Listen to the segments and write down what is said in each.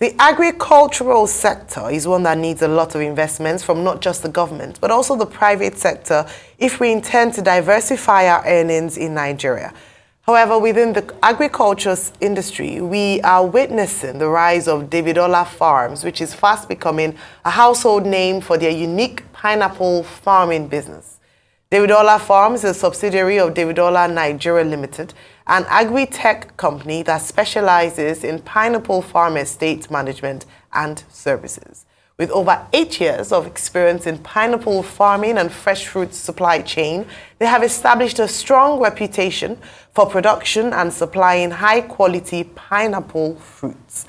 The agricultural sector is one that needs a lot of investments from not just the government, but also the private sector if we intend to diversify our earnings in Nigeria. However, within the agriculture industry, we are witnessing the rise of Davidorlah farms, which is fast becoming a household name for their unique pineapple farming business. Davidorlah Farms is a subsidiary of Davidorlah Nigeria Limited, an agri-tech company that specializes in pineapple farm estate management and services. With over 8 years of experience in pineapple farming and fresh fruit supply chain, they have established a strong reputation for production and supplying high-quality pineapple fruits.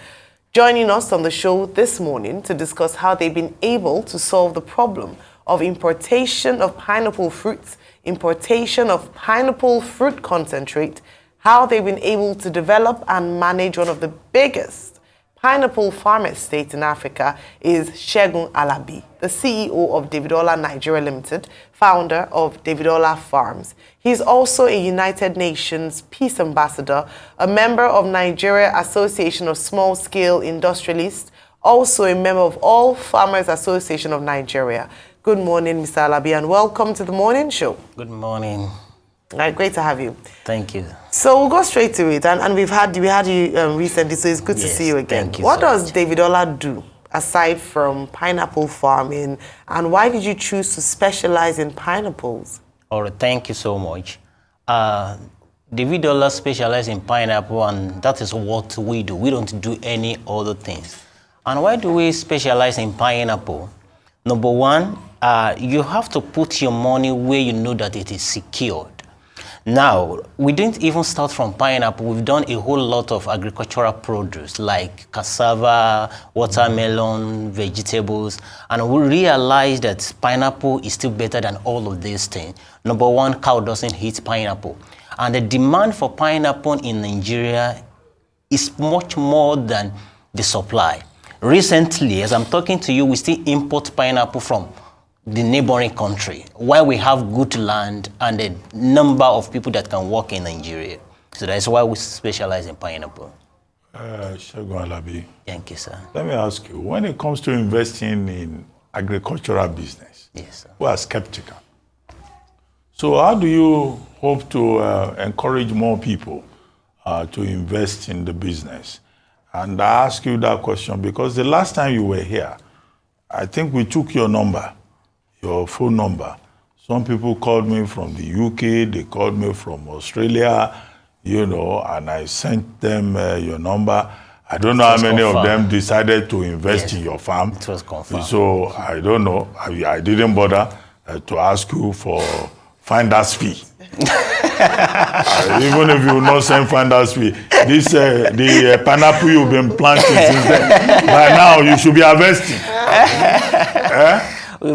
Joining us on the show this morning to discuss how they've been able to solve the problem of importation of pineapple fruits, importation of pineapple fruit concentrate, how they've been able to develop and manage one of the biggest pineapple farm estates in Africa is Segun Alabi, the CEO of Davidorlah Nigeria Limited, founder of Davidorlah Farms. He's also a United Nations Peace Ambassador, a member of Nigeria Association of Small-Scale Industrialists, also a member of All Farmers Association of Nigeria. Good morning, Mr. Alabi, and welcome to the morning show. Good morning. Great to have you. Thank you. So we'll go straight to it, and we had you recently, so it's good to see you again. Thank you. What does Davidorlah do aside from pineapple farming, and why did you choose to specialize in pineapples? All right, thank you so much. Davidorlah specializes in pineapple, and that is what we do. We don't do any other things. And why do we specialize in pineapple? Number one, you have to put your money where you know that it is secured. Now, we didn't even start from pineapple. We've done a whole lot of agricultural produce like cassava, watermelon, vegetables, and we realized that pineapple is still better than all of these things. Number one, cow doesn't eat pineapple. And the demand for pineapple in Nigeria is much more than the supply. Recently, as I'm talking to you, we still import pineapple from the neighboring country, while we have good land and a number of people that can work in Nigeria. So that's why we specialize in pineapple. Segun Alabi. Thank you, sir. Let me ask you, when it comes to investing in agricultural business, yes, sir, we are skeptical. So how do you hope to encourage more people to invest in the business? And I ask you that question because the last time you were here, I think we took your number, your phone number. Some people called me from the UK, they called me from Australia, and I sent them your number. I don't know how many of them decided to invest in your farm. It was confirmed. So I don't know. I didn't bother to ask you for finder's fee. Even if you will not send finder's fee, the pineapple you've been planting since then, by now you should be harvesting.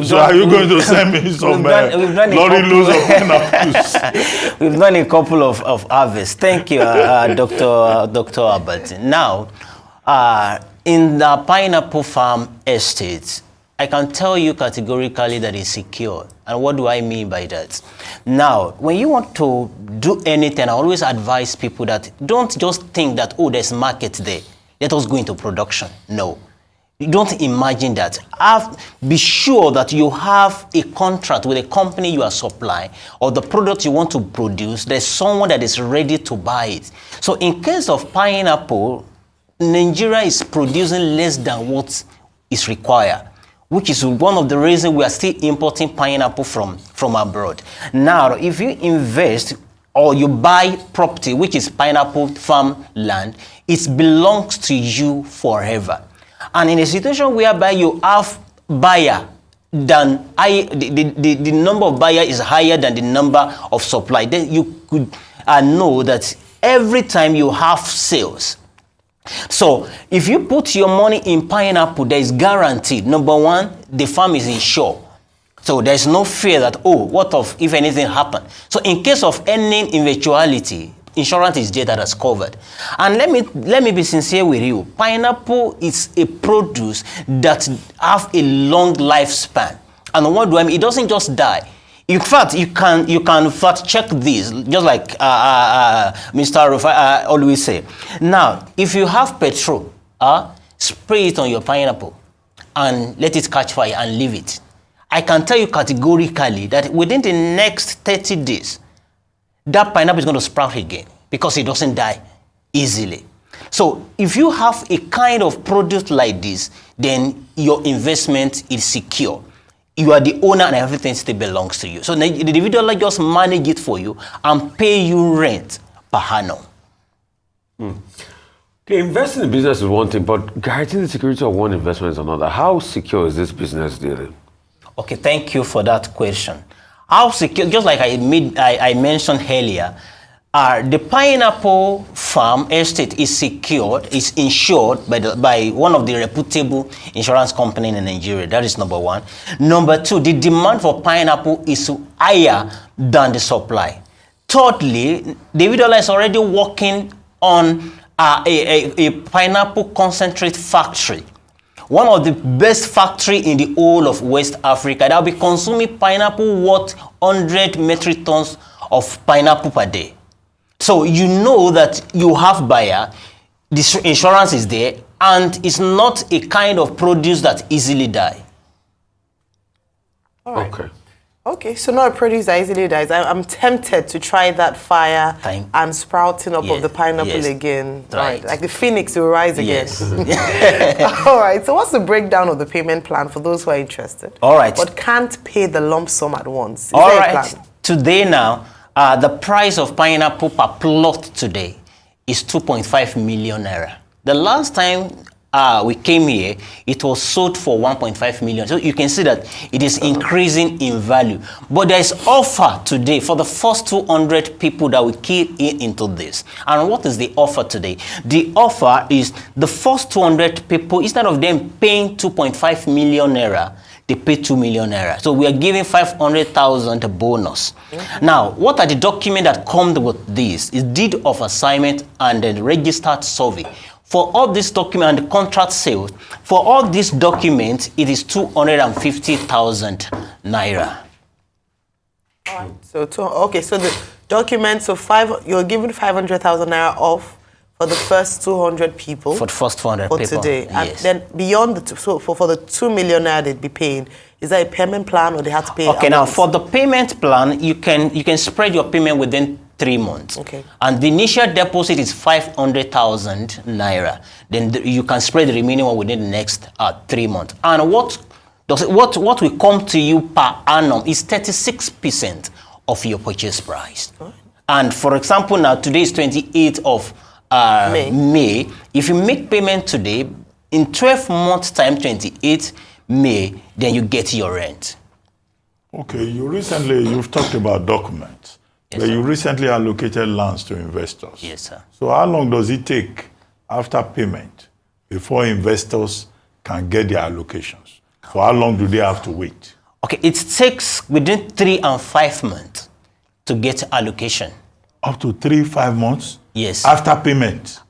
So are you going to send me some lorry loads of pineapples? We've done a couple of harvests. Thank you, Dr. Albert. Now, in the pineapple farm estate, I can tell you categorically that it's secure. And what do I mean by that? Now, when you want to do anything, I always advise people that don't just think that, oh, there's market there, let us go into production. No. You don't imagine that. Be sure that you have a contract with a company you are supplying or the product you want to produce. There's someone that is ready to buy it. So in case of pineapple, Nigeria is producing less than what is required, which is one of the reasons we are still importing pineapple from abroad. Now, if you invest or you buy property, which is pineapple farm land, it belongs to you forever. And in a situation whereby you have buyer than the number of buyer is higher than the number of supply, then you could know that every time you have sales. So if you put your money in pineapple, there is guaranteed. Number one, the farm is insured. So there's no fear that, oh, what if anything happened? So in case of any eventuality, insurance is there that is covered. And let me be sincere with you. Pineapple is a produce that have a long lifespan. And what do I mean? It doesn't just die. In fact, you can fact check this, just like Mr. Rufai always say. Now, if you have petrol, spray it on your pineapple and let it catch fire and leave it. I can tell you categorically that within the next 30 days, that pineapple is going to sprout again because it doesn't die easily. So if you have a kind of product like this, then your investment is secure. You are the owner and everything still belongs to you. So the individual just manage it for you and pay you rent per annum. Okay, investing in business is one thing, but guaranteeing the security of one investment is another. How secure is this business deal? Okay, thank you for that question. How secure, just like I mentioned earlier, the pineapple farm estate is secured, is insured by one of the reputable insurance companies in Nigeria. That is number one. Number two, the demand for pineapple is higher than the supply. Thirdly, Davidorlah is already working on a pineapple concentrate factory. One of the best factory in the whole of West Africa that will be consuming pineapple worth 100 metric tons of pineapple per day. So you know that you have buyer, the insurance is there, and it's not a kind of produce that easily die. All right. Okay. Okay, so not a produce that easily dies. I'm tempted to try that fire and sprouting up of the pineapple again. Right. Like the phoenix will rise again. Yes. All right, so what's the breakdown of the payment plan for those who are interested? All right. But can't pay the lump sum at once. Is All there a right. plan? Today now, the price of pineapple per plot today is 2.5 million naira. The last time we came here, it was sold for 1.5 million. So you can see that it is increasing in value. But there is offer today for the first 200 people that we key into this. And what is the offer today? The offer is the first 200 people, instead of them paying 2.5 million naira, they pay 2 million naira. So we are giving 500,000 bonus. Now, what are the documents that come with this? Is deed of assignment and the registered survey. For all these documents and the contract sales, for all these documents, it is 250,000 naira. All right. So the documents, you're giving 500,000 naira off for the first 200 people. For the first 200 for people. today. Yes. And then beyond for the 2 million naira they'd be paying, is that a payment plan or they have to pay? Okay, now for the payment plan, you can spread your payment within 3 months. Okay. And the initial deposit is 500,000 naira. Then you can spread the remaining one within the next 3 months. And what will come to you per annum is 36% of your purchase price. Right. And for example, now today is 28th of May. If you make payment today, in 12 months time, 28th May, then you get your rent. Okay, you've talked about documents. Yes, but sir. you recently allocated lands to investors. Yes, sir. So how long does it take after payment before investors can get their allocations? For how long do they have to wait? Okay, it takes within 3 and 5 months to get allocation. Up to 3-5 months? Yes. After payment?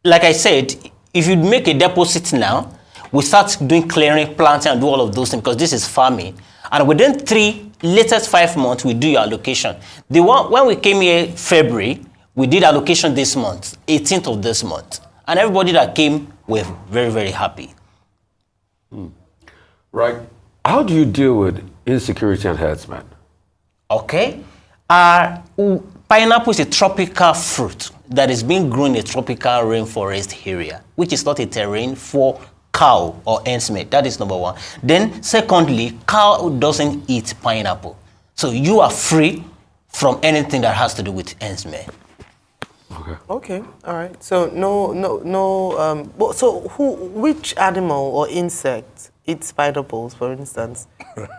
Like I said, if you make a deposit now, we start doing clearing, planting, and do all of those things because this is farming. And within 5 months, we do your allocation. When we came here February, we did allocation this month, 18th of this month. And everybody that came were very, very happy. Right. How do you deal with insecurity and herdsmen? Okay. Pineapple is a tropical fruit that is being grown in a tropical rainforest area, which is not a terrain for cow or herdsmen. That is number one. Then, secondly, cow doesn't eat pineapple. So you are free from anything that has to do with herdsmen. Okay, all right. So which animal or insect eats pineapples, for instance?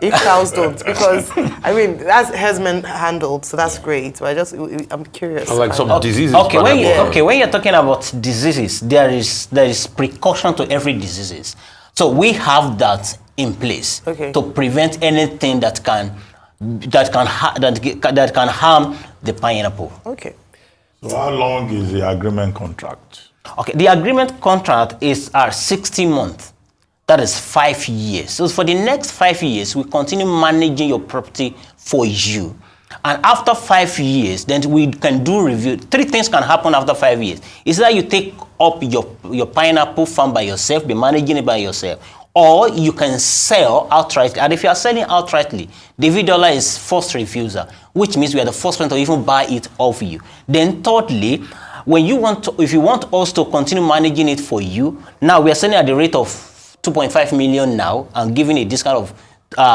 If cows don't, because I mean that's herdsmen handled, so that's great. But I'm curious. Like some diseases. Okay, when you're talking about diseases, there is precaution to every diseases. So we have that in place to prevent anything that can harm the pineapple. Okay. So how long is the agreement contract? Okay, the agreement contract is 60 months. That is 5 years. So for the next 5 years, we continue managing your property for you. And after 5 years, then we can do review. 3 things can happen after 5 years. It's that you take up your pineapple farm by yourself, be managing it by yourself, or you can sell outright. And if you are selling outrightly, Davidorlah is first refuser, which means we are the first one to even buy it off you. Then thirdly, when you want to, if you want us to continue managing it for you, now we are selling at the rate of 2.5 million now and giving a discount of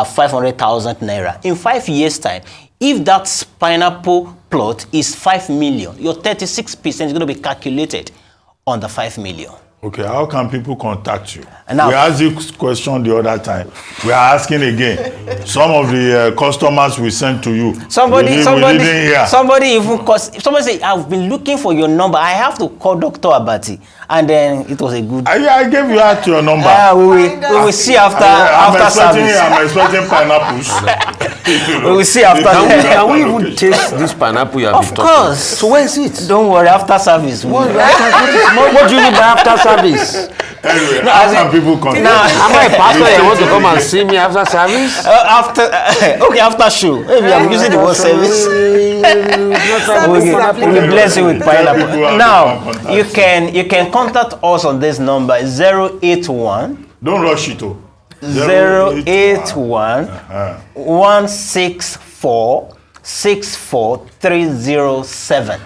500,000 naira. In 5 years' time, if that pineapple plot is 5 million, your 36% is going to be calculated on the 5 million. Okay, how can people contact you? And now, we asked you this question the other time. We are asking again. Some of the customers we sent to you. Somebody even Mm. somebody say, I've been looking for your number. I have to call Dr. Abati, and then it was a good. I gave you out your number. We will see after service. I'm expecting pineapples. We will see after. Can we even taste this pineapple you have been Of talking? course. So where is it? Don't worry. After service. What do you mean by after service? Anyway, how can people contact you? Am I a pastor that wants to come and see me after service? After show. Maybe I'm using the word service. We bless you with pineapple. Now you can contact us on this number 081. Don't rush it. 081 164 64307.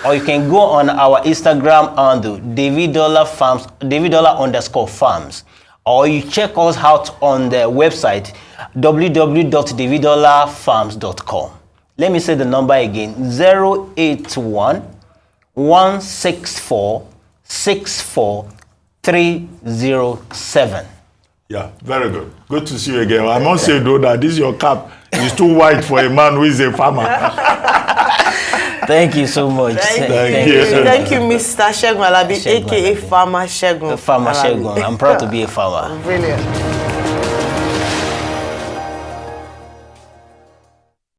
Or you can go on our Instagram handle, Davidorlah Farms, Davidorlah_farms. Or you check us out on the website, www.davidollahfarms.com. Let me say the number again, 081 164 64307. Yeah, very good. Good to see you again. I must say though that this your cap is too white for a man who is a farmer. Thank you so much. Thank you. Thank you, Mr. Segun Alabi, Segun aka Alabi. Farmer Segun. Farmer Segun. I'm proud to be a farmer. Brilliant.